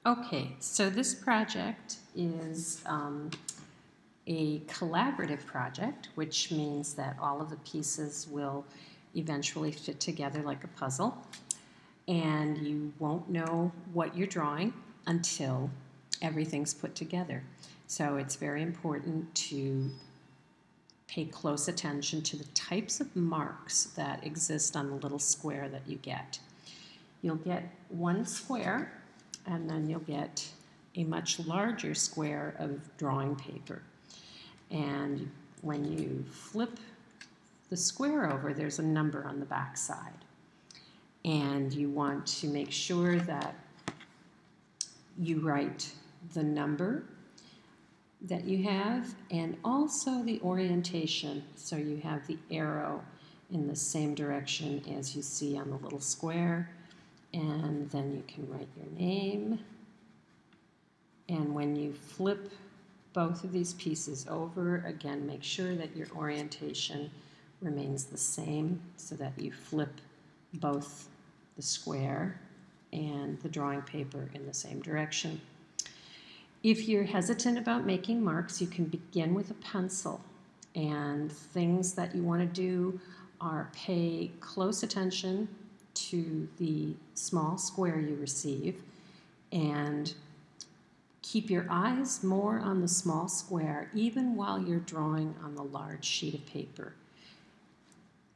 Okay, so this project is a collaborative project, which means that all of the pieces will eventually fit together like a puzzle, and you won't know what you're drawing until everything's put together. So it's very important to pay close attention to the types of marks that exist on the little square that you get. You'll get one square, and then you'll get a much larger square of drawing paper. And when you flip the square over, there's a number on the back side. And you want to make sure that you write the number that you have and also the orientation. So you have the arrow in the same direction as you see on the little square. And then you can write your name. And when you flip both of these pieces over, again, make sure that your orientation remains the same so that you flip both the square and the drawing paper in the same direction. If you're hesitant about making marks, you can begin with a pencil. And things that you want to do are pay close attention to the small square you receive and keep your eyes more on the small square even while you're drawing on the large sheet of paper.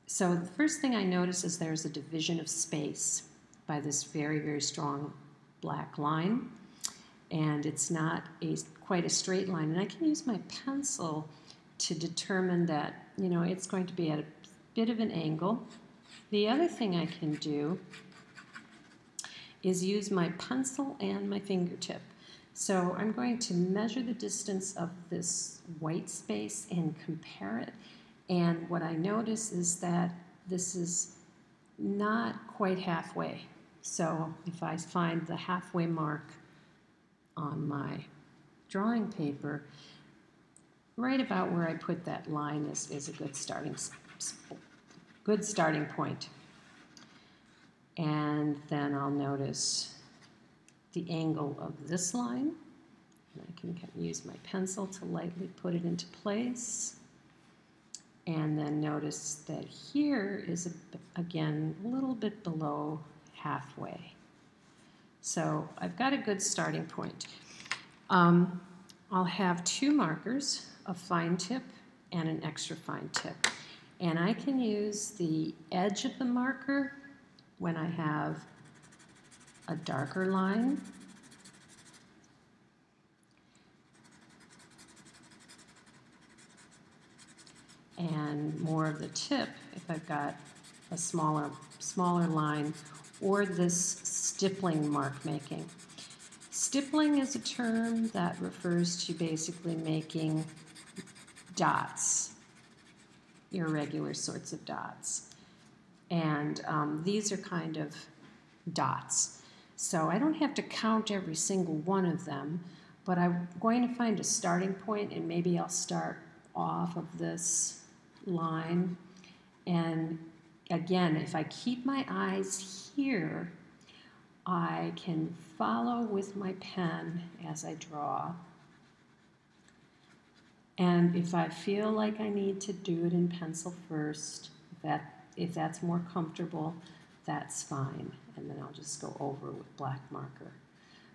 So the first thing I notice is there's a division of space by this very, very strong black line, and it's not quite a straight line. And I can use my pencil to determine that, it's going to be at a bit of an angle. The other thing I can do is use my pencil and my fingertip. So I'm going to measure the distance of this white space and compare it. And what I notice is that this is not quite halfway. So if I find the halfway mark on my drawing paper, right about where I put that line is a good starting point. And then I'll notice the angle of this line. And I can use my pencil to lightly put it into place. And then notice that here is, again, a little bit below halfway. So I've got a good starting point. I'll have two markers, a fine tip and an extra fine tip. And I can use the edge of the marker when I have a darker line. And more of the tip if I've got a smaller line, or this stippling mark making. Stippling is a term that refers to basically making dots, irregular sorts of dots. And these are kind of dots. So I don't have to count every single one of them, but I'm going to find a starting point, and maybe I'll start off of this line. And again, if I keep my eyes here, I can follow with my pen as I draw. And if I feel like I need to do it in pencil first, if that's more comfortable, that's fine. And then I'll just go over with black marker.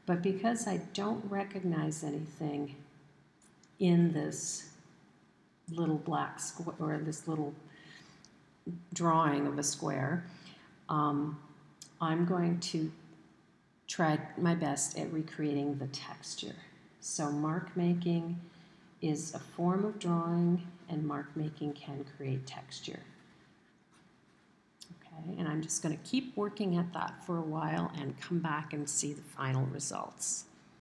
But because I don't recognize anything in this little black square, or this little drawing of a square, I'm going to try my best at recreating the texture. So mark making is a form of drawing, and mark making can create texture. Okay, and I'm just going to keep working at that for a while and come back and see the final results.